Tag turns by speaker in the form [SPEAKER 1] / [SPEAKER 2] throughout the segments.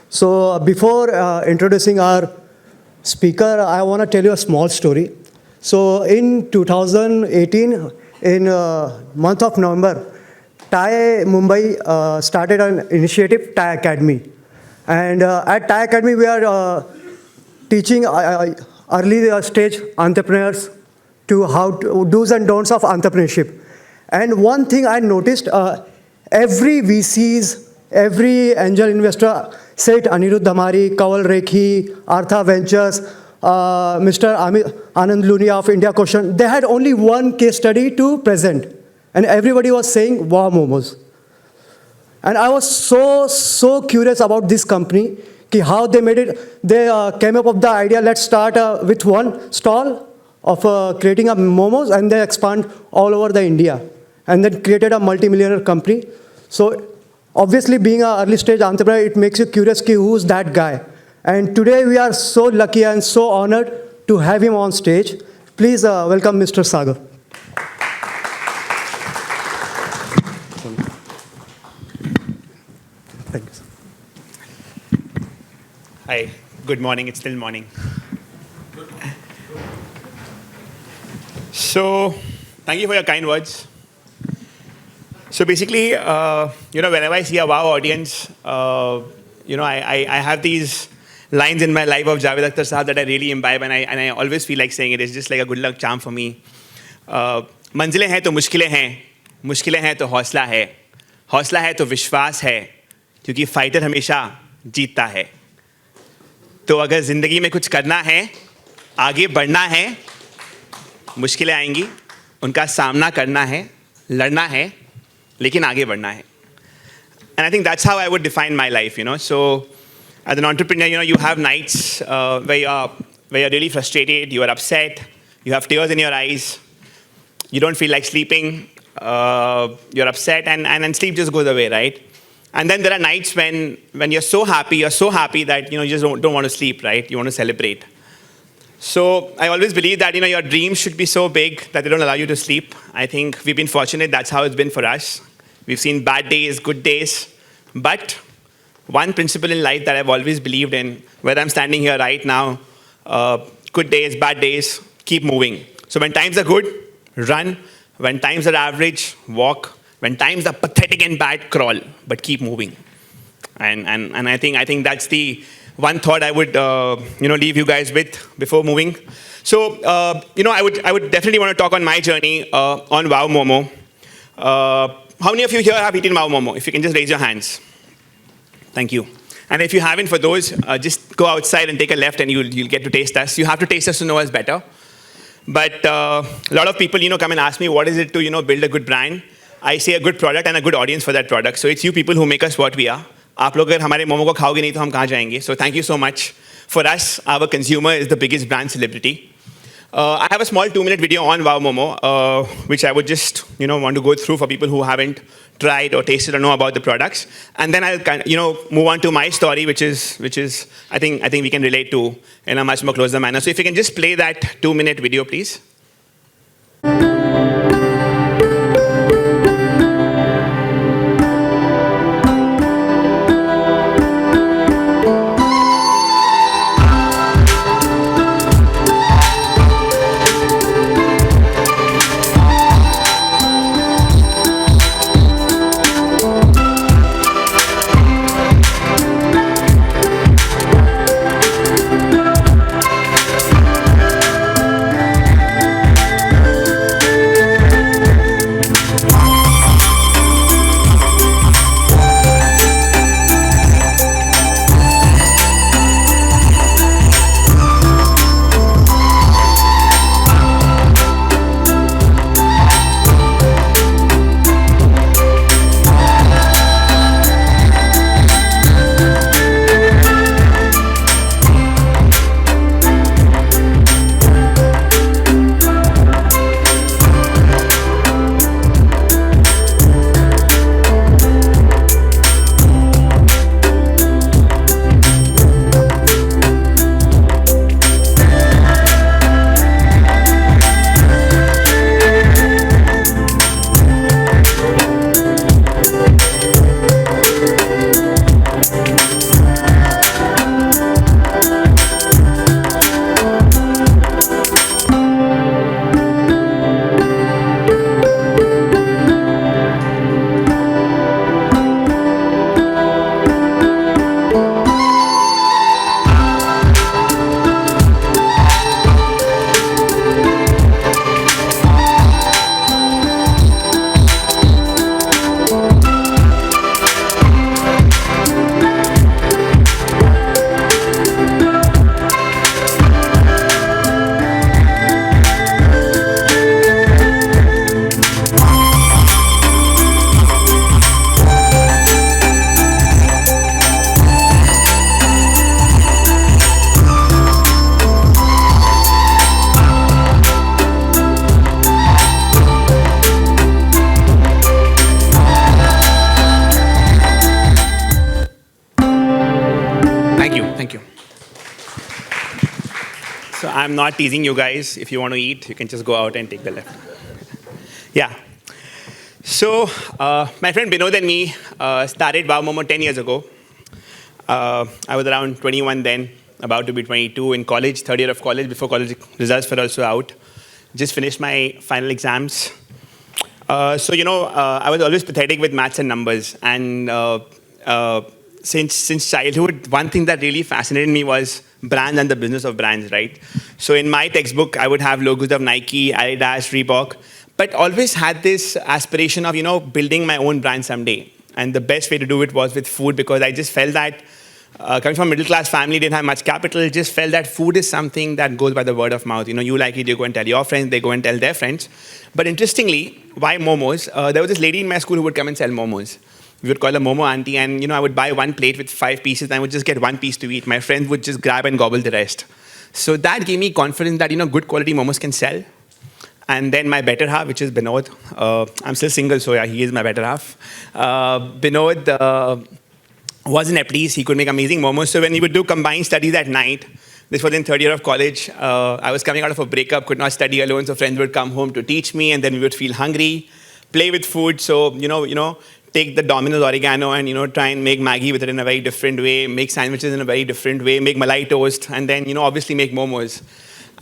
[SPEAKER 1] So before introducing our speaker, I want to tell you a small story. So in 2018, in month of November, TiE Mumbai started an initiative, TiE Academy. And at TiE Academy, we are teaching early stage entrepreneurs to how to do's and don'ts of entrepreneurship. And one thing I noticed, every VCs, every angel investor said Anirudh Dhamari, Kawal Rekhi, Artha Ventures, Mr. Anand Lunia of India Question, they had only one case study to present. And everybody was saying, wow, Momos. And I was so curious about this company, how they made it. They came up with the idea, let's start with one stall of creating a Momos, and they expand all over the India. And then created a multi-millionaire company. So obviously being an early stage entrepreneur, it makes you curious, who's that guy? And today we are so lucky and so honored to have him on stage. Please welcome Mr. Sagar. Thank you.
[SPEAKER 2] Hi, good morning, it's still morning. So, thank you for your kind words. So basically, whenever I see a wow audience, I have these lines in my life of Javed Akhtar Sahab that I really imbibe, and I always feel like saying it. It's just like a good luck charm for me. मंजिलें हैं तो मुश्किलें हैं तो हौसला है तो विश्वास है, क्योंकि फाइटर हमेशा जीतता है. तो अगर ज़िंदगी में कुछ करना है, आगे बढ़ना है, मुश्किलें आएंगी, उनका सामना करना है, लड़ना है, लेकिन आगे बढ़ना है. And I think that's how I would define my life, So as an entrepreneur, you have nights where you're really frustrated, you are upset, you have tears in your eyes, you don't feel like sleeping, you're upset, and sleep just goes away, right? And then there are nights when you're so happy that you just don't want to sleep, right? You want to celebrate. So I always believe that your dreams should be so big that they don't allow you to sleep. I think we've been fortunate. That's how it's been for us. We've seen bad days, good days. But one principle in life that I've always believed in, where I'm standing here right now, good days, bad days, keep moving. So when times are good, run. When times are average, walk. When times are pathetic and bad, crawl. But keep moving. And I think that's the one thought I would leave you guys with before moving. So I would definitely want to talk on my journey on Wow Momo. How many of you here have eaten Wow Momo? If you can just raise your hands. Thank you. And if you haven't, for those, just go outside and take a left and you'll get to taste us. You have to taste us to know us better. But a lot of people come and ask me, what is it to build a good brand? I say a good product and a good audience for that product. So it's you people who make us what we are. आप लोग अगर हमारे मोमो को खाओगे नहीं तो हम कहाँ जाएंगे? So thank you so much. For us, our consumer is the biggest brand celebrity. I have a small 2-minute video on Wow Momo, which I would just want to go through for people who haven't tried or tasted or know about the products, and then I'll move on to my story, which is I think we can relate to in a much more closer manner. So if you can just play that 2-minute video, please. Thank you. Thank you. So I'm not teasing you guys. If you want to eat, you can just go out and take the left. Yeah. So my friend Binod and me started Wow Momo 10 years ago. I was around 21 then, about to be 22 in college, third year of college, before college results were also out. Just finished my final exams. I was always pathetic with maths and numbers. And since childhood, one thing that really fascinated me was brands and the business of brands, right? So in my textbook, I would have logos of Nike, Adidas, Reebok, but always had this aspiration of, building my own brand someday. And the best way to do it was with food, because I just felt that coming from a middle-class family, didn't have much capital, just felt that food is something that goes by the word of mouth. You like it, you go and tell your friends, they go and tell their friends. But interestingly, why momos? There was this lady in my school who would come and sell momos. We would call her Momo auntie, and I would buy one plate with 5 pieces, and I would just get one piece to eat. My friends would just grab and gobble the rest. So that gave me confidence that, good quality momos can sell. And then my better half, which is Binod. I'm still single, so yeah, he is my better half. Binod was in Nepalese. He could make amazing momos. So when we would do combined studies at night, this was in third year of college, I was coming out of a breakup, could not study alone, so friends would come home to teach me, and then we would feel hungry, play with food. So, take the Domino's oregano and, try and make Maggi with it in a very different way, make sandwiches in a very different way, make malai toast, and then, obviously make momos.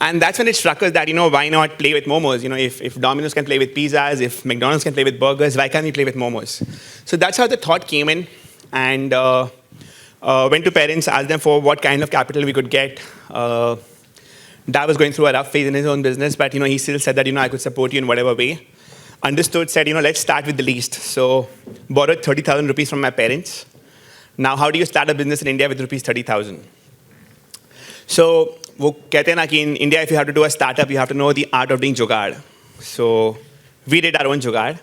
[SPEAKER 2] And that's when it struck us that, why not play with momos? If Domino's can play with pizzas, if McDonald's can play with burgers, why can't we play with momos? So that's how the thought came in, and went to parents, asked them for what kind of capital we could get. Dad was going through a rough phase in his own business, but, he still said that, I could support you in whatever way. Understood, said, let's start with the least. So borrowed 30,000 rupees from my parents. Now, how do you start a business in India with rupees 30,000? So, वो कहते हैं ना कि in India, if you have to do a startup, you have to know the art of doing jugaad. So we did our own jugaad.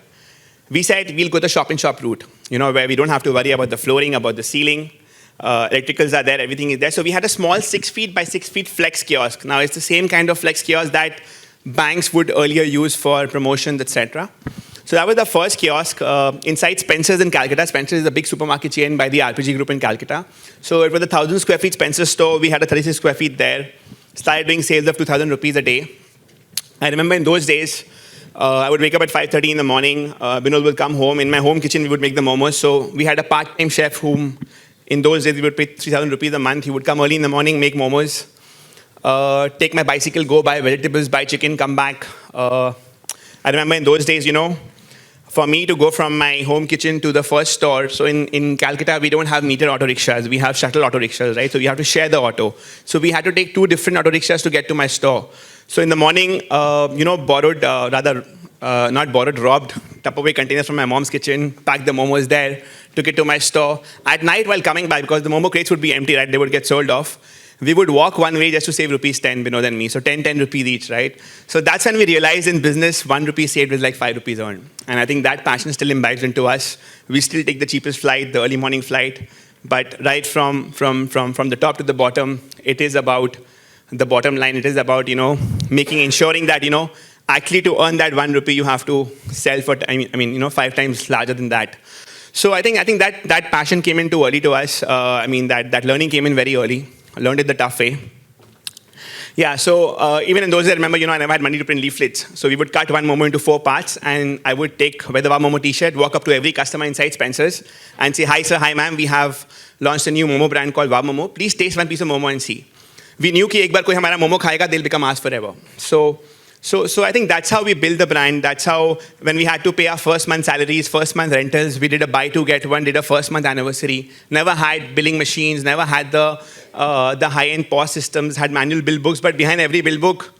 [SPEAKER 2] We said we'll go the shop-in-shop route, where we don't have to worry about the flooring, about the ceiling. Electricals are there, everything is there. So we had a small 6 feet by 6 feet flex kiosk. Now it's the same kind of flex kiosk that banks would earlier use for promotions, etc. So that was the first kiosk inside Spencer's in Calcutta. Spencer's is a big supermarket chain by the RPG group in Calcutta. So it was a 1,000 square feet Spencer's store. We had a 36 square feet there. Started doing sales of 2,000 rupees a day. I remember in those days, I would wake up at 5:30 in the morning. Binod would come home. In my home kitchen, we would make the momos. So we had a part-time chef whom, in those days, we would pay 3,000 rupees a month. He would come early in the morning, make momos. Take my bicycle, go buy vegetables, buy chicken, come back. I remember in those days, for me to go from my home kitchen to the first store, so in Calcutta, we don't have meter auto rickshaws. We have shuttle auto rickshaws, right? So we have to share the auto. So we had to take 2 different auto rickshaws to get to my store. So in the morning, robbed Tupperware containers from my mom's kitchen, packed the momos there, took it to my store. At night while coming back, because the momo crates would be empty, right? They would get sold off. We would walk one way just to save rupees 10, Binod and me. So 10 rupees each, right? So that's when we realized in business, 1 rupee saved is like 5 rupees earned. And I think that passion still imbibes into us. We still take the cheapest flight, the early morning flight. But right from the top to the bottom, it is about the bottom line. It is about, ensuring that, actually to earn that 1 rupee, you have to sell for, 5 times larger than that. So I think that passion came in too early to us. That learning came in very early. I learned it the tough way. Yeah, so even in those days, I remember, I never had money to print leaflets. So we would cut one Momo into 4 parts, and I would wear the Wow Momo t-shirt, walk up to every customer inside Spencer's, and say, "Hi sir, hi ma'am, we have launched a new Momo brand called Wow Momo. Please taste one piece of Momo and see." We knew कि एक बार कोई हमारा Momo खाएगा, they'll become ours forever. So I think that's how we build the brand. That's how, when we had to pay our first month salaries, first month rentals, we did a buy 2 get 1, did a first month anniversary. Never had billing machines, never had the high-end POS systems, had manual bill books, but behind every bill book,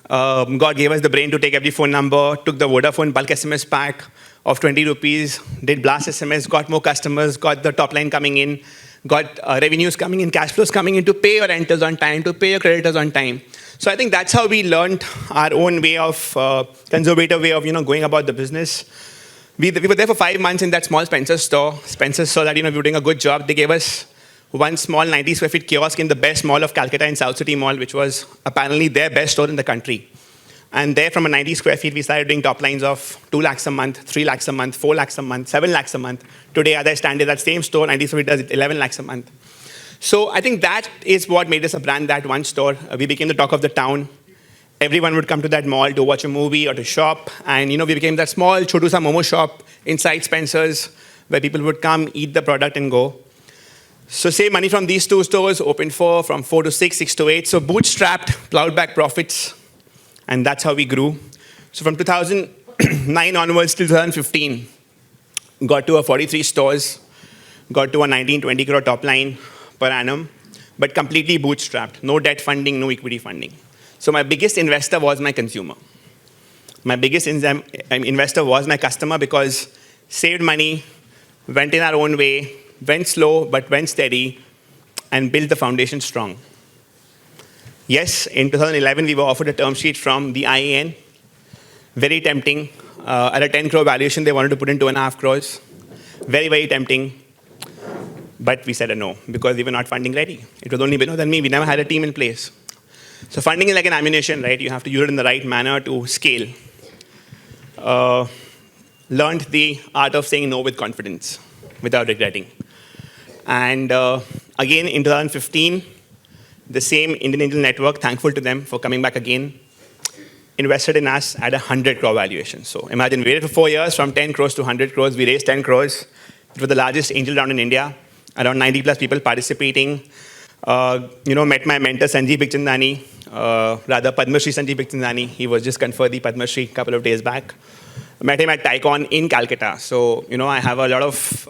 [SPEAKER 2] God gave us the brain to take every phone number, took the Vodafone bulk SMS pack of 20 rupees, did blast SMS, got more customers, got the top line coming in, got revenues coming in, cash flows coming in to pay your renters on time, to pay your creditors on time. So I think that's how we learned our own way of, conservative way of, going about the business. We were there for 5 months in that small Spencer's store. Spencer's saw that, we were doing a good job. They gave us one small 90 square feet kiosk in the best mall of Calcutta in South City Mall, which was apparently their best store in the country. And there from a 90 square feet, we started doing top lines of 2 lakhs a month, 3 lakhs a month, 4 lakhs a month, 7 lakhs a month. Today, as I stand in that same store, 90 square feet does 11 lakhs a month. So I think that is what made us a brand, that one store. We became the talk of the town. Everyone would come to that mall to watch a movie or to shop. And we became that small chotu-sa Momo shop inside Spencer's where people would come, eat the product and go. So save money from these two stores, opened from 4 to 6, 6 to 8. So bootstrapped, plowed back profits. And that's how we grew. So from 2009 onwards till 2015, got to a 43 stores, got to a 19, 20 crore top line per annum, but completely bootstrapped. No debt funding, no equity funding. So my biggest investor was my consumer. My biggest investor was my customer because saved money, went in our own way, went slow but went steady, and built the foundation strong. Yes, in 2011, we were offered a term sheet from the IAN. Very tempting. At a 10 crore valuation, they wanted to put in 2.5 crores. Very, very tempting. But we said a no because we were not funding ready. It was only Vinod and me. We never had a team in place. So funding is like an ammunition, right? You have to use it in the right manner to scale. Learned the art of saying no with confidence, without regretting. And again, in 2015, the same Indian Angel Network, thankful to them for coming back again, invested in us at a 100 crore valuation. So imagine we waited for 4 years, from 10 crores to 100 crores. We raised 10 crores. It was the largest angel round in India. Around 90 plus people participating. Met my mentor Sanjeev Bikhchandani, rather Padma Shri Sanjeev Bikhchandani. He was just conferred the Padma Shri a couple of days back. Met him at TiEcon in Calcutta. So, I have a lot of,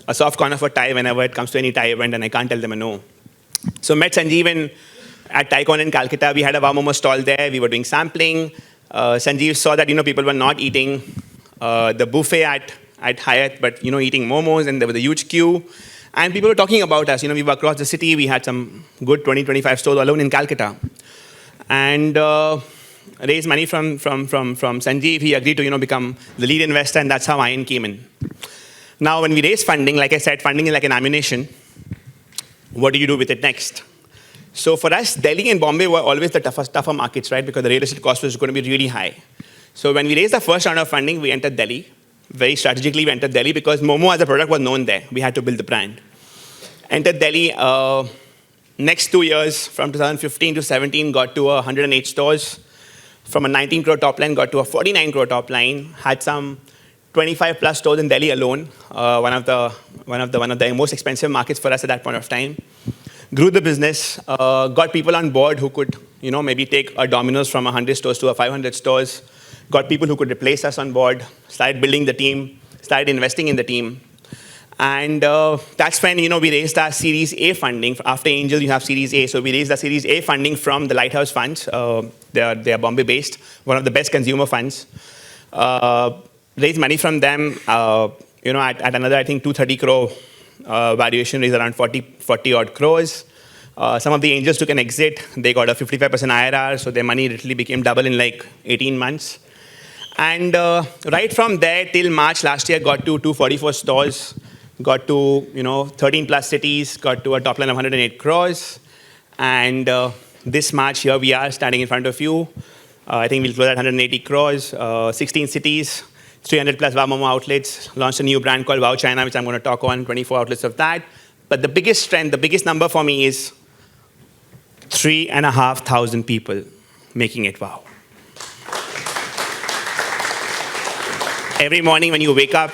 [SPEAKER 2] a soft corner for Thai whenever it comes to any Thai event, and I can't tell them a no. So met Sanjeev at TiEcon in Calcutta. We had a Wow Momo stall there. We were doing sampling. Sanjeev saw that, people were not eating the buffet at Hyatt, but, eating momos, and there was a huge queue. And people were talking about us. We were across the city. We had some good 20, 25 stores alone in Calcutta. And raised money from Sanjeev. He agreed to, become the lead investor, and that's how IAN came in. Now, when we raise funding, like I said, funding is like an ammunition. What do you do with it next? So for us, Delhi and Bombay were always the tougher markets, right? Because the real estate cost was going to be really high. So when we raised the first round of funding, we entered Delhi. Very strategically, we entered Delhi because Momo as a product was known there. We had to build the brand. Entered Delhi. Next 2 years, from 2015 to 17, got to 108 stores. From a 19 crore top line, got to a 49 crore top line. Had some 25 plus stores in Delhi alone. One of the most expensive markets for us at that point of time. Grew the business. Got people on board who could, maybe take a Domino's from 100 stores to a 500 stores. Got people who could replace us on board, started building the team, started investing in the team. And that's when, we raised our Series A funding. After Angel, you have Series A. So we raised the Series A funding from the Lighthouse Funds. They are Bombay-based, one of the best consumer funds. Raised money from them, at another, I think, 230 crore valuation, raised around 40 odd crores. Some of the angels took an exit. They got a 55% IRR, so their money literally became double in like 18 months. And right from there till March last year, got to 244 stores, got to 13 plus cities, got to a top line of 108 crores. And this March, here we are standing in front of you. I think we'll close at 180 crores, 16 cities, 300 plus Wow Momo outlets, launched a new brand called Wow China, which I'm going to talk on, 24 outlets of that. But the biggest strength, the biggest number for me is 3,500 people making it wow. Every morning when you wake up,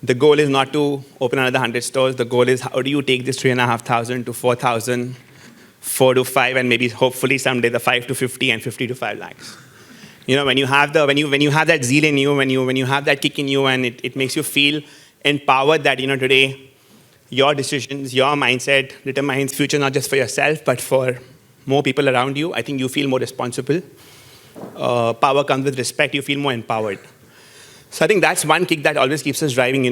[SPEAKER 2] the goal is not to open another 100 stores. The goal is how do you take this 3,500 to 4,000, 4 to 5, and maybe hopefully someday the 5 to 50 and 50 to 5 lakhs. When you have that zeal in you, when you have that kick in you, and it makes you feel empowered that today your decisions, your mindset determines future not just for yourself but for more people around you. I think you feel more responsible. Power comes with respect. You feel more empowered. So I think that's one kick that always keeps us driving,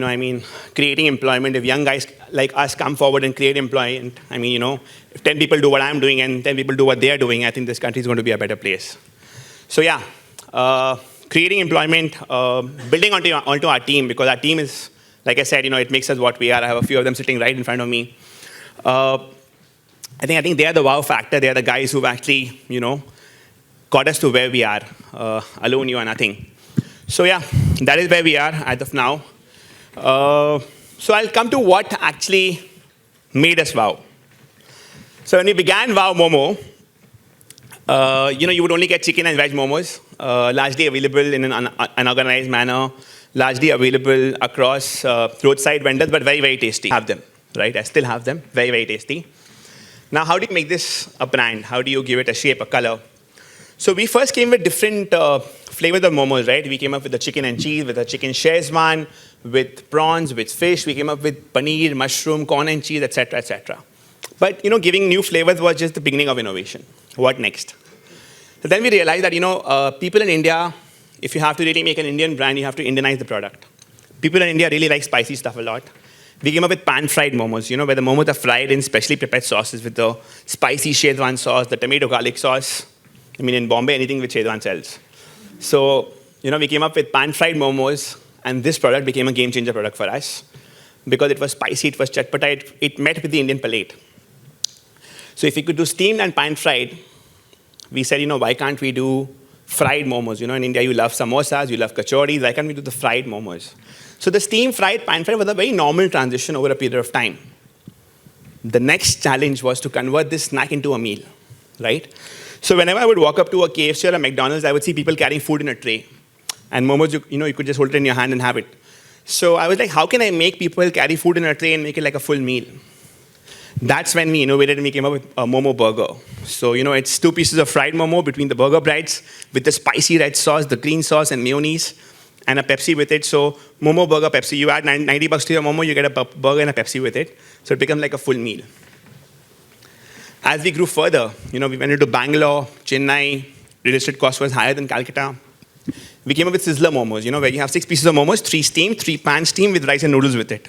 [SPEAKER 2] creating employment. If young guys like us come forward and create employment, if 10 people do what I'm doing and 10 people do what they're doing, I think this country is going to be a better place. So yeah, creating employment, building onto our team, because our team is, like I said, it makes us what we are. I have a few of them sitting right in front of me. I think they are the wow factor. They are the guys who've actually, got us to where we are. Alone, you are nothing. So yeah, that is where we are as of now. So I'll come to what actually made us wow. So when we began Wow Momo, you would only get chicken and veg momos, largely available in an unorganized manner, largely available across roadside vendors, but very, very tasty. Have them, right? I still have them. Very, very tasty. Now, how do you make this a brand? How do you give it a shape, a color? So we first came with different flavors of momos, right? We came up with the chicken and cheese, with a chicken Szechuan, with prawns, with fish. We came up with paneer, mushroom, corn and cheese, etc., etc. But giving new flavors was just the beginning of innovation. What next? So then we realized that people in India, if you have to really make an Indian brand, you have to Indianize the product. People in India really like spicy stuff a lot. We came up with pan-fried momos, where the momos are fried in specially prepared sauces with the spicy Szechuan sauce, the tomato garlic sauce. I mean, in Bombay, anything with Szechuan sells. So, we came up with pan-fried momos, and this product became a game-changer product for us because it was spicy, it was chatpata, it met with the Indian palate. So if we could do steamed and pan-fried, we said, why can't we do fried momos? In India, you love samosas, you love kachoris. Why can't we do the fried momos? So the steamed, fried, pan-fried was a very normal transition over a period of time. The next challenge was to convert this snack into a meal, right? So whenever I would walk up to a KFC or a McDonald's, I would see people carrying food in a tray. And momos, you could just hold it in your hand and have it. So I was like, how can I make people carry food in a tray and make it like a full meal? That's when we innovated and we came up with a Momo burger. So, it's 2 pieces of fried Momo between the burger bites with the spicy red sauce, the green sauce and mayonnaise, and a Pepsi with it. So, Momo burger, Pepsi. You add $90 to your Momo, you get a burger and a Pepsi with it. So it becomes like a full meal. As we grew further, we went into Bangalore, Chennai, real estate cost was higher than Calcutta. We came up with Sizzler Momos, where you have 6 pieces of Momos, 3 steamed, 3 pan steamed with rice and noodles with it.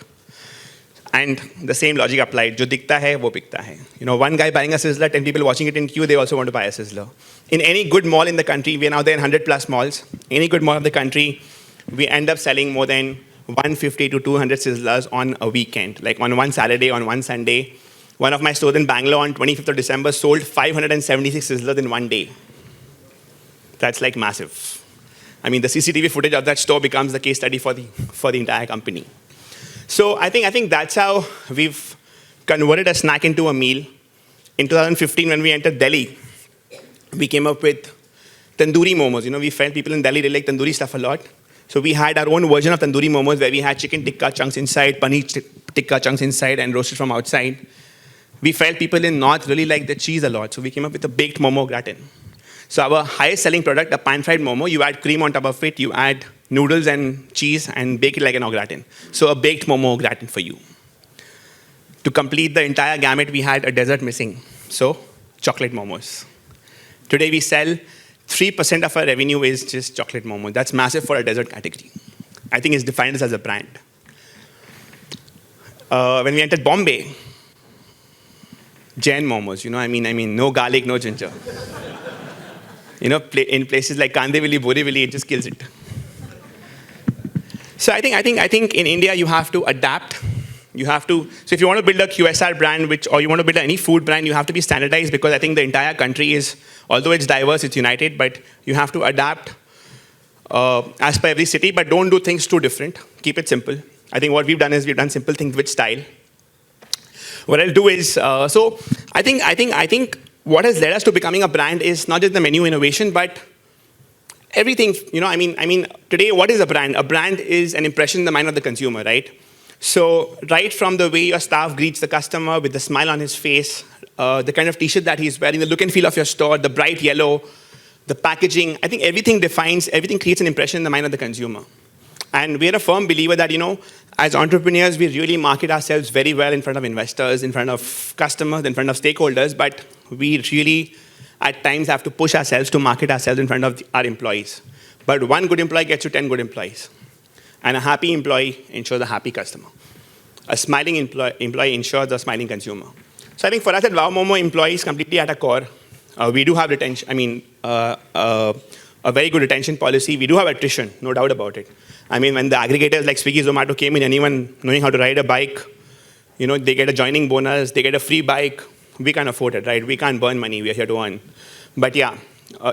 [SPEAKER 2] And the same logic applied. Jo dikta hai, wo bikta hai. One guy buying a Sizzler, 10 people watching it in queue, they also want to buy a Sizzler. In any good mall in the country, we are now there in 100 plus malls. Any good mall of the country, we end up selling more than 150 to 200 Sizzlers on a weekend. Like on one Saturday, on one Sunday. One of my stores in Bangalore on 25th of December sold 576 Sizzlers in one day. That's like massive. I mean, the CCTV footage of that store becomes the case study for the entire company. So I think that's how we've converted a snack into a meal. In 2015, when we entered Delhi, we came up with tandoori momos. We felt people in Delhi really like tandoori stuff a lot. So we had our own version of tandoori momos where we had chicken tikka chunks inside, paneer tikka chunks inside, and roasted from outside. We felt people in North really like the cheese a lot. So we came up with a baked Momo gratin. So our highest selling product, a pan-fried Momo, you add cream on top of it, you add noodles and cheese and bake it like an au gratin. So a baked Momo gratin for you. To complete the entire gamut, we had a dessert missing. So chocolate momos. Today we sell 3% of our revenue is just chocolate momo. That's massive for a dessert category. I think it's defined as a brand. When we entered Bombay, Jain momos, I mean, no garlic, no ginger. In places like Kandivali, Borivali, it just kills it. So I think in India you have to adapt. So if you want to build a QSR brand, or you want to build any food brand, you have to be standardized because I think the entire country is, although it's diverse, it's united, but you have to adapt as per every city, but don't do things too different. Keep it simple. I think what we've done is we've done simple things with style. What I'll do is, so I think what has led us to becoming a brand is not just the menu innovation, but everything. Today, what is a brand? A brand is an impression in the mind of the consumer, right? So right from the way your staff greets the customer with the smile on his face, the kind of t-shirt that he's wearing, the look and feel of your store, the bright yellow, the packaging, I think everything creates an impression in the mind of the consumer. And we're a firm believer that, as entrepreneurs, we really market ourselves very well in front of investors, in front of customers, in front of stakeholders, but we really, at times, have to push ourselves to market ourselves in front of our employees. But one good employee gets you 10 good employees. And a happy employee ensures a happy customer. A smiling employee ensures a smiling consumer. So I think for us at Wow Momo, employees completely at our core. We do have retention, a very good retention policy. We do have attrition, no doubt about it. When the aggregators like Swiggy, Zomato came in, anyone knowing how to ride a bike, they get a joining bonus, they get a free bike. We can't afford it, right? We can't burn money, we are here to earn. But yeah,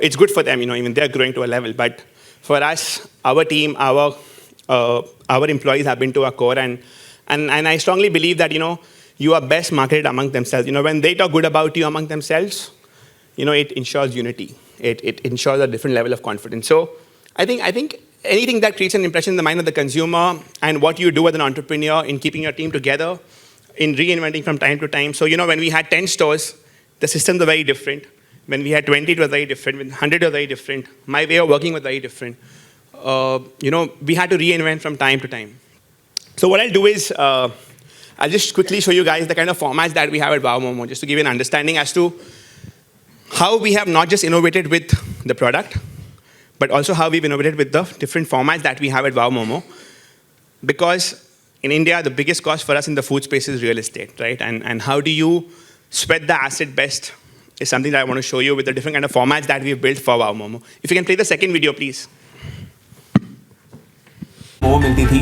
[SPEAKER 2] it's good for them, even they're growing to a level. But for us, our team, our employees have been to our core, and I strongly believe that, you are best marketed among themselves. When they talk good about you among themselves, it ensures unity. It ensures a different level of confidence. So I think anything that creates an impression in the mind of the consumer, and what you do as an entrepreneur in keeping your team together, in reinventing from time to time. So, when we had 10 stores, the systems were very different. When we had 20, it was very different. When 100, it was very different. My way of working was very different. We had to reinvent from time to time. So what I'll do is, I'll just quickly show you guys the kind of formats that we have at Wow Momo, just to give you an understanding as to how we have not just innovated with the product, but also how we've innovated with the different formats that we have at Wow Momo. Because in India, the biggest cost for us in the food space is real estate, right? And how do you sweat the asset best is something that I want to show you with the different kind of formats that we've built for Wow Momo. If you can play the second video, please.
[SPEAKER 3] Momo मिलती थी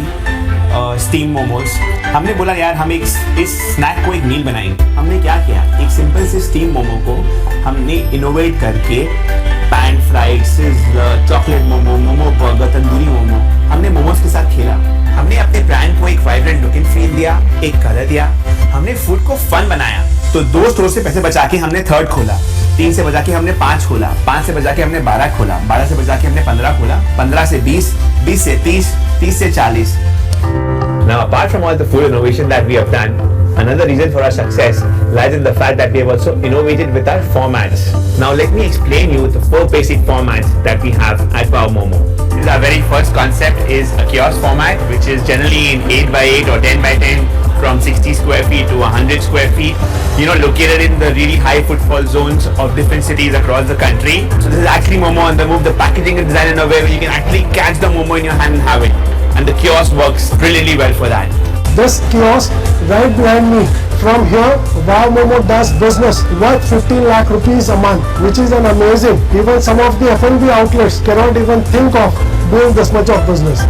[SPEAKER 3] steam momos. हमने बोला यार हम एक इस snack को एक मील बनाएंगे। हमने क्या किया, एक सिंपल से स्टीम मोमो को हमने इनोवेट करके pan fried, sizzler, chocolate momo, momo burger, tandoori momo, हमने मोमोज के साथ खेला। हमने अपने ब्रांड को एक वाइब्रेंट लुक एंड फील दिया, एक कलर दिया। हमने फूड को फन बनाया। तो 2 स्टोर से पैसे बचा के हमने 3rd खोला, 3 से बचा के हमने 5 खोला, 5 से बचा के हमने 12 खोला, 12 से बचा के हमने 15 खोला, 15 से 20, 20 से 30, 30 से 40।
[SPEAKER 4] Now, apart from all the food innovation that we have done, another reason for our success lies in the fact that we have also innovated with our formats. Now, let me explain you the 4 basic formats that we have at Wow Momo.
[SPEAKER 3] Our very first concept is a kiosk format, which is generally in 8 by 8 or 10 by 10, from 60 square feet to 100 square feet, located in the really high footfall zones of different cities across the country. So this is actually Momo on the move. The packaging is designed in a way where you can actually catch the Momo in your hand and have it. And the kiosk works brilliantly well for that.
[SPEAKER 5] This kiosk right behind me, from here, Wow Momo does business worth 15 lakh rupees a month, which is an amazing. Even some of the F&B outlets cannot even think of doing this much of business.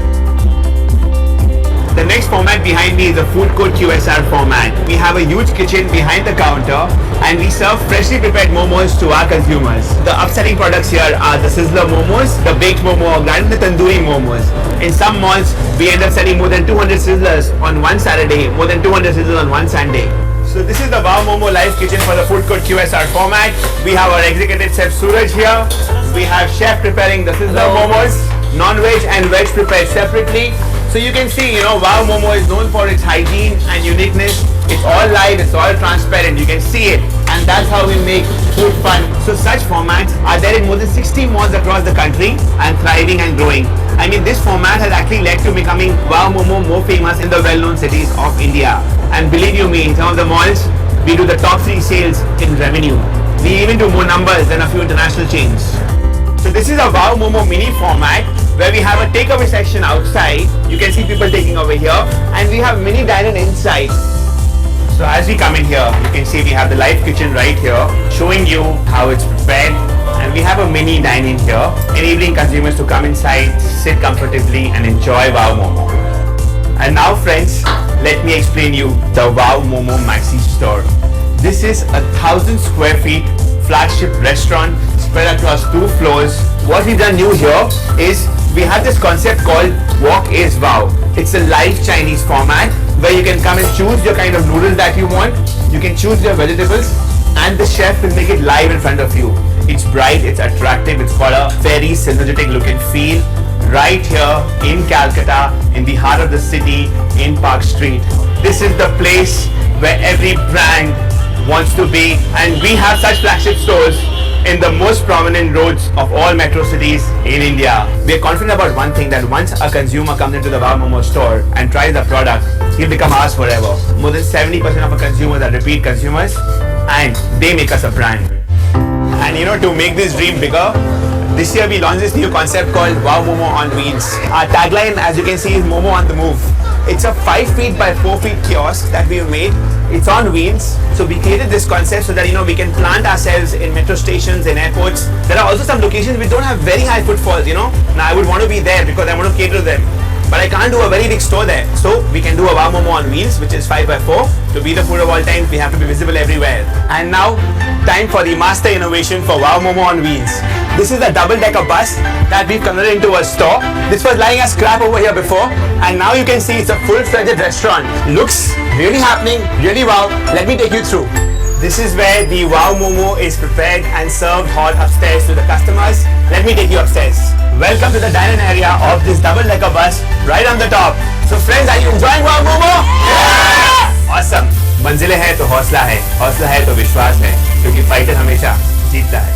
[SPEAKER 3] The next format behind me is the food court QSR format. We have a huge kitchen behind the counter and we serve freshly prepared momos to our consumers. The upselling products here are the sizzler momos, the baked momo, and the tandoori momos. In some malls, we end up selling more than 200 sizzlers on one Saturday, more than 200 sizzlers on one Sunday. So this is the Wow Momo live kitchen for the food court QSR format. We have our executive chef Suraj here. We have chef preparing the sizzler momos, non-veg and veg prepared separately. So you can see, Wow Momo is known for its hygiene and uniqueness. It's all live, it's all transparent, you can see it. And that's how we make food fun. So such formats are there in more than 60 malls across the country and thriving and growing. I mean, this format has actually led to becoming Wow Momo more famous in the well-known cities of India. And believe you me, in some of the malls, we do the top 3 sales in revenue. We even do more numbers than a few international chains. So this is a Wow Momo mini format where we have a takeaway section outside. You can see people taking over here, and we have mini dine-in inside. So as we come in here, you can see we have the live kitchen right here, showing you how it's prepared, and we have a mini dine-in here, enabling consumers to come inside, sit comfortably, and enjoy Wow Momo. And now, friends, let me explain you the Wow Momo Maxi Store. This is 1,000 square feet flagship restaurant spread across 2 floors. What we've done new here is we have this concept called Walk is Wow. It's a live Chinese format where you can come and choose your kind of noodles that you want. You can choose your vegetables and the chef will make it live in front of you. It's bright, it's attractive, it's got a very synergetic look and feel. Right here in Calcutta, in the heart of the city, in Park Street. This is the place where every brand wants to be, and we have such flagship stores in the most prominent roads of all metro cities in India. We are confident about one thing, that once a consumer comes into the Wow Momo store and tries the product, he'll become ours forever. More than 70% of our consumers are repeat consumers, and they make us a brand. And to make this dream bigger, this year we launched this new concept called Wow Momo on Wheels. Our tagline, as you can see, is Momo on the Move. It's a 5 feet by 4 feet kiosk that we've made. It's on wheels. So we created this concept so that we can plant ourselves in metro stations, in airports. There are also some locations which don't have very high footfalls, Now I would want to be there because I want to cater to them. But I can't do a very big store there. So we can do a Wow Momo on wheels, which is 5 by 4. To be the food of all times, we have to be visible everywhere. And now, time for the master innovation for Wow Momo on wheels. This is a double-decker bus that we've converted into a store. This was lying as scrap over here before, and now you can see it's a full-fledged restaurant. Looks Really happening, really wow. Let me take you through. This is where the Wow Momo is prepared and served hot upstairs to the customers. Let me take you upstairs. Welcome to the dine-in area of this double-decker bus right on the top. So friends, are you enjoying Wow Momo? Yeah! Awesome. मंजिलें हैं तो हौसला है तो विश्वास है, क्योंकि fighter हमेशा जीतता है.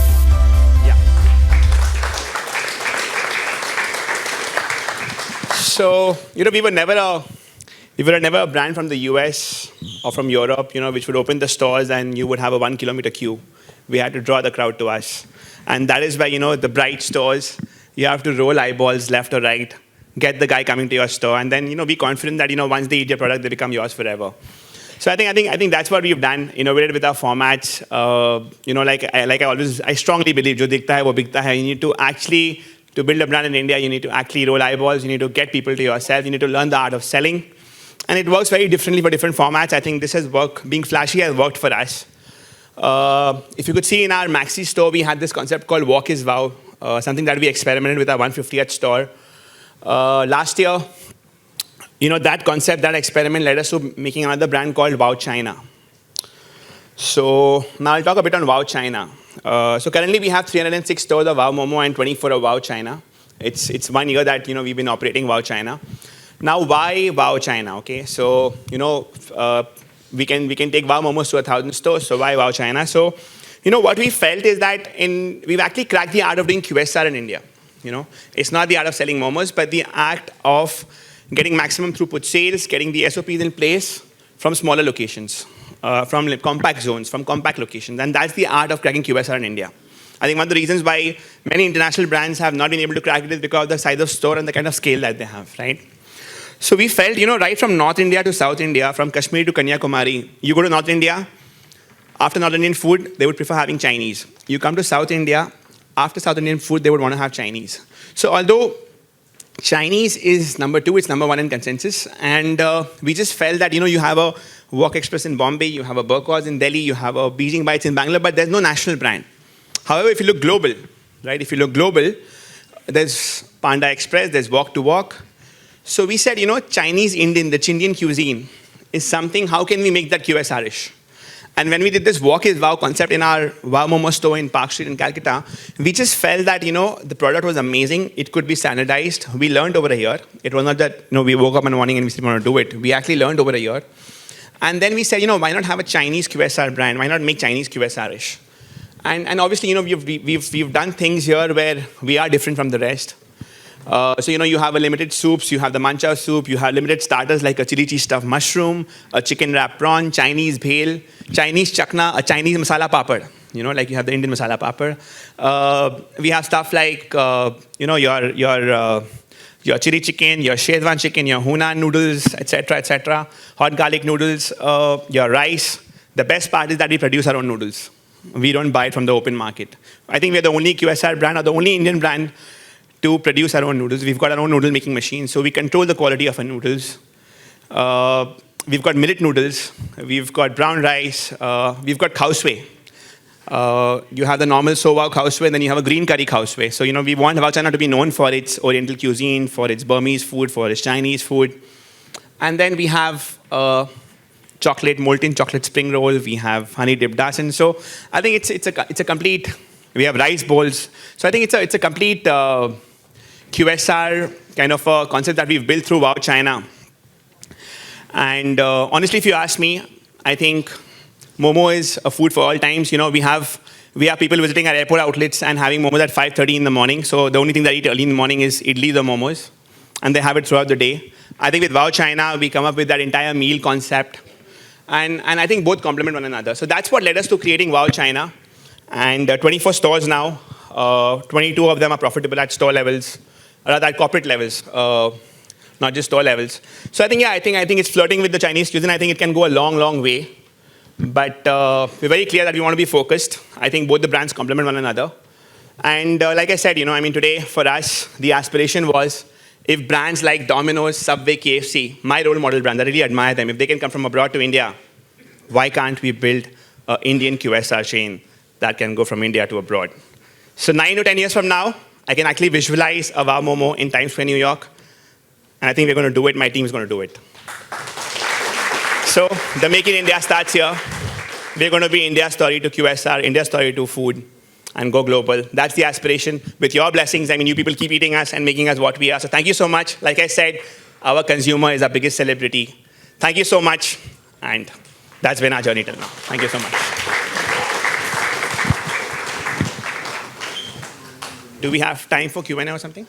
[SPEAKER 2] So, we were never a brand from the US or from Europe, which would open the stores and you would have a 1 kilometer queue. We had to draw the crowd to us. And that is why, the bright stores, you have to roll eyeballs left or right, get the guy coming to your store, and then, be confident that, once they eat your product, they become yours forever. So I think that's what we've done, innovated with our formats. I strongly believe, jo dikhta hai, wo bikta hai. You need to actually, to build a brand in India, you need to actually roll eyeballs, you need to get people to yourself, you need to learn the art of selling. And it works very differently for different formats. I think this has worked, being flashy has worked for us. If you could see in our Maxi store, we had this concept called Walk is Wow, something that we experimented with our 150th store. Last year, that concept, that experiment led us to making another brand called Wow China. So now I'll talk a bit on Wow China. So currently we have 306 stores of Wow Momo and 24 of Wow China. It's 1 year that we've been operating Wow China. Now why Wow China? Okay, so we can take Wow Momos to 1,000 stores. So why Wow China? So what we felt is that we've actually cracked the art of doing QSR in India. It's not the art of selling momos, but the act of getting maximum throughput sales, getting the SOPs in place from smaller locations, from compact zones, from compact locations. And that's the art of cracking QSR in India. I think one of the reasons why many international brands have not been able to crack it is because of the size of store and the kind of scale that they have, right? So we felt, right from North India to South India, from Kashmir to Kanyakumari, you go to North India, after North Indian food, they would prefer having Chinese. You come to South India, after South Indian food, they would want to have Chinese. So although Chinese is number 2, it's number 1 in consensus. And we just felt that, you have a Wok Express in Bombay, you have a Burkos in Delhi, you have a Beijing Bites in Bangalore, but there's no national brand. However, if you look global, right, there's Panda Express, there's Wok to Wok. So we said, Chinese Indian, the Chindian cuisine is something, how can we make that QSR-ish? And when we did this Walk is Wow concept in our Wow Momo store in Park Street in Calcutta, we just felt that, the product was amazing. It could be standardized. We learned over a year. It was not that, we woke up in the morning and we said we want to do it. We actually learned over a year. And then we said, why not have a Chinese QSR brand? Why not make Chinese QSR-ish? And obviously, we've done things here where we are different from the rest. So, you have a limited soups, you have the manchow soup, you have limited starters like a chili cheese stuffed mushroom, a chicken wrap prawn, Chinese bhel, Chinese chakna, a Chinese masala papad, like you have the Indian masala papad. We have stuff like, your chili chicken, your Szechuan chicken, your Hunan noodles, etc., hot garlic noodles, your rice. The best part is that we produce our own noodles. We don't buy it from the open market. I think we're the only QSR brand or the only Indian brand to produce our own noodles. We've got our own noodle making machine, so we control the quality of our noodles. We've got millet noodles, we've got brown rice, we've got khao sui. You have the normal soba khao sui, and then you have a green curry khao sui. So, we want Wow China to be known for its Oriental cuisine, for its Burmese food, for its Chinese food. And then we have molten chocolate spring roll, we have honey dipped dasan. So I think it's a complete, we have rice bowls. So I think it's a complete QSR kind of a concept that we've built through Wow China. And honestly, if you ask me, I think Momo is a food for all times. We have people visiting our airport outlets and having momos at 5:30 in the morning. So the only thing they eat early in the morning is idlis or momos, and they have it throughout the day. I think with Wow China, we come up with that entire meal concept, and I think both complement one another. So that's what led us to creating Wow China, and 24 stores now. 22 of them are profitable at store levels, or at corporate levels, not just store levels. So I think it's flirting with the Chinese cuisine. I think it can go a long, long way. But we're very clear that we want to be focused. I think both the brands complement one another. And like I said, today for us, the aspiration was if brands like Domino's, Subway, KFC, my role model brands, I really admire them. If they can come from abroad to India, why can't we build an Indian QSR chain that can go from India to abroad? So 9 to 10 years from now, I can actually visualize a Wow Momo in Times Square, New York. And I think we're going to do it. My team is going to do it. So the Make in India starts here. We're going to be India's story to QSR, India's story to food, and go global. That's the aspiration. With your blessings, I mean, you people keep eating us and making us what we are. So thank you so much. Like I said, our consumer is our biggest celebrity. Thank you so much. And that's been our journey till now. Thank you so much. Do we have time for Q&A or something?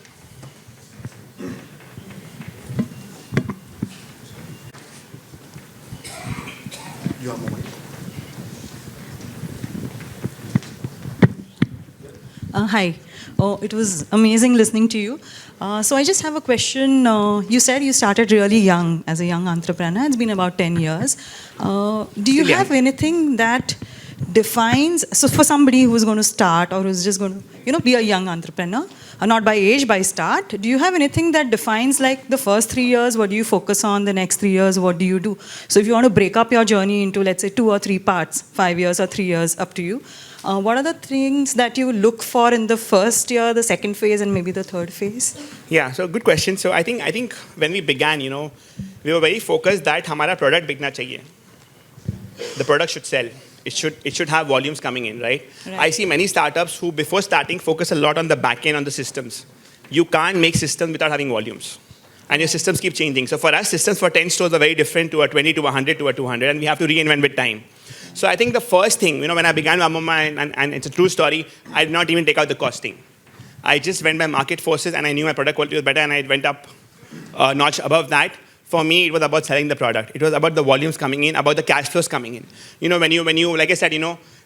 [SPEAKER 6] Hi. Oh, it was amazing listening to you. So I just have a question. You said you started really young as a young entrepreneur. It's been about 10 years. Do you
[SPEAKER 2] Still
[SPEAKER 6] have
[SPEAKER 2] young.
[SPEAKER 6] anything that defines, so for somebody who's going to start or who's just going to, be a young entrepreneur, not by age, by start, do you have anything that defines like the first 3 years, what do you focus on, the next 3 years, what do you do? So if you want to break up your journey into, let's say, 2 or 3 parts, 5 years or 3 years, up to you. What are the things that you look for in the first year, the second phase, and maybe the third phase?
[SPEAKER 2] Yeah, so good question. So I think when we began, we were very focused that हमारा product बिकना चाहिए. The product should sell. It should have volumes coming in, right? I see many startups who before starting focus a lot on the back end, on the systems. You can't make systems without having volumes. And your systems keep changing. So for us, systems for 10 stores are very different to a 20 to 100 to a 200, and we have to reinvent with time. So I think the first thing, when I began Momo, and it's a true story, I did not even take out the costing. I just went by market forces, and I knew my product quality was better, and I went up a notch above that. For me, it was about selling the product. It was about the volumes coming in, about the cash flows coming in. When you, like I said,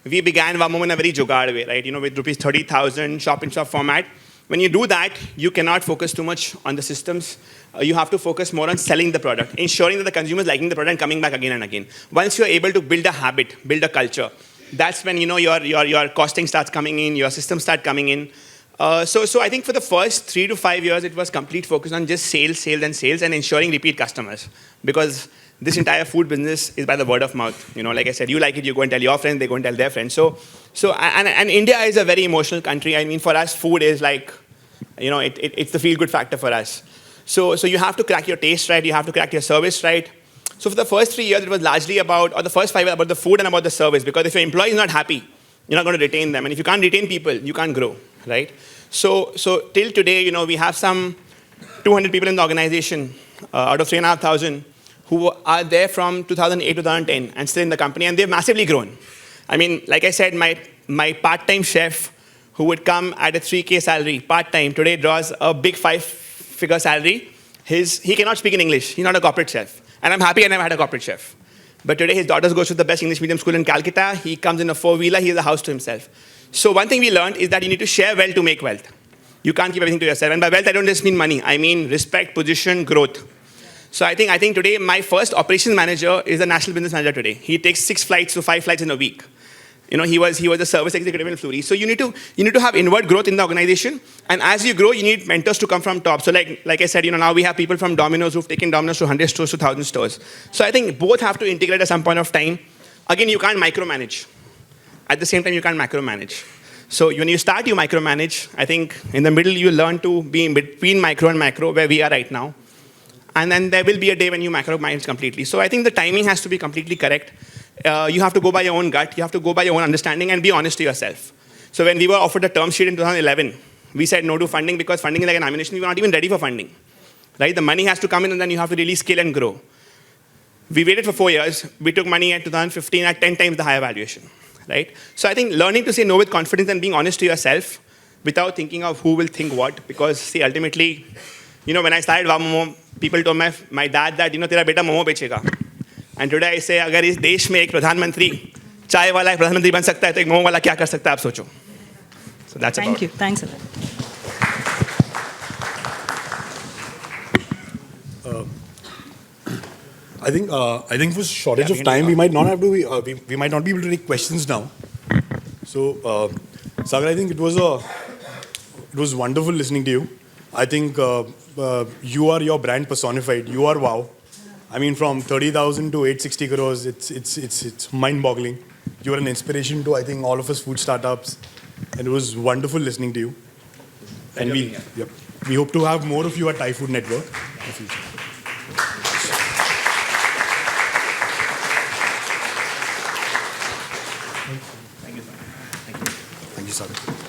[SPEAKER 2] we began Momo in a very jugaad way, right? With rupees 30,000 shop-in-shop format. When you do that, you cannot focus too much on the systems. You have to focus more on selling the product, ensuring that the consumer is liking the product and coming back again and again. Once you're able to build a habit, build a culture, that's when your costing starts coming in, your systems start coming in. So I think for the first 3 to 5 years, it was complete focus on just sales, and ensuring repeat customers. Because this entire food business is by the word of mouth. Like I said, you like it, you go and tell your friends, they go and tell their friends. So India is a very emotional country. I mean, for us, food is like, it's the feel-good factor for us. So you have to crack your taste right, you have to crack your service right. So for the first 3 years, it was largely about, or the first 5 years, about the food and about the service. Because if your employee is not happy, you're not going to retain them. And if you can't retain people, you can't grow, right? So till today, we have some 200 people in the organization out of 3,500 who are there from 2008 to 2010 and still in the company, and they've massively grown. I mean, like I said, my part-time chef who would come at a 3K salary, part-time, today draws a big 5-figure salary. He cannot speak in English. He's not a corporate chef. And I'm happy I never had a corporate chef. But today his daughter goes to the best English medium school in Calcutta. He comes in a 4-wheeler. He has a house to himself. So one thing we learned is that you need to share wealth to make wealth. You can't keep everything to yourself. And by wealth, I don't just mean money. I mean respect, position, growth. So I think today my first operations manager is a national business manager today. He takes 6 flights to 5 flights in a week. He was a service executive in Fleury. So you need to have inward growth in the organization. And as you grow, you need mentors to come from top. So like I said, now we have people from Domino's who've taken Domino's to 100 stores to 1,000 stores. So I think both have to integrate at some point of time. Again, you can't micromanage. At the same time, you can't macromanage. So when you start, you micromanage. I think in the middle, you learn to be in between micro and macro, where we are right now. And then there will be a day when you macromanage completely. So I think the timing has to be completely correct. You have to go by your own gut. You have to go by your own understanding and be honest to yourself. So when we were offered a term sheet in 2011, we said no to funding because funding is like an ammunition. We were not even ready for funding. Right? The money has to come in and then you have to really scale and grow. We waited for 4 years. We took money at 2015 at 10 times the higher valuation. Right? So I think learning to say no with confidence and being honest to yourself without thinking of who will think what. Because see, ultimately, when I started Momo, people told my dad that, tera beta Momo bechega. And today I say, अगर इस देश में एक प्रधानमंत्री चाय वाला एक प्रधानमंत्री बन सकता है तो एक मोमो वाला क्या कर सकता है आप सोचो. So that's
[SPEAKER 6] Thank you. Thanks a lot.
[SPEAKER 7] I think for shortage of time, we might not have to. We might not be able to take questions now. So, Sagar, I think it was wonderful listening to you. I think you are your brand personified. You are wow. I mean, from 30,000 to 860 crores, it's mind-boggling. You are an inspiration to, I think, all of us food startups, and it was wonderful listening to you. And we hope to have more of you at Thai Food Network in the future. Thank you, Sagar.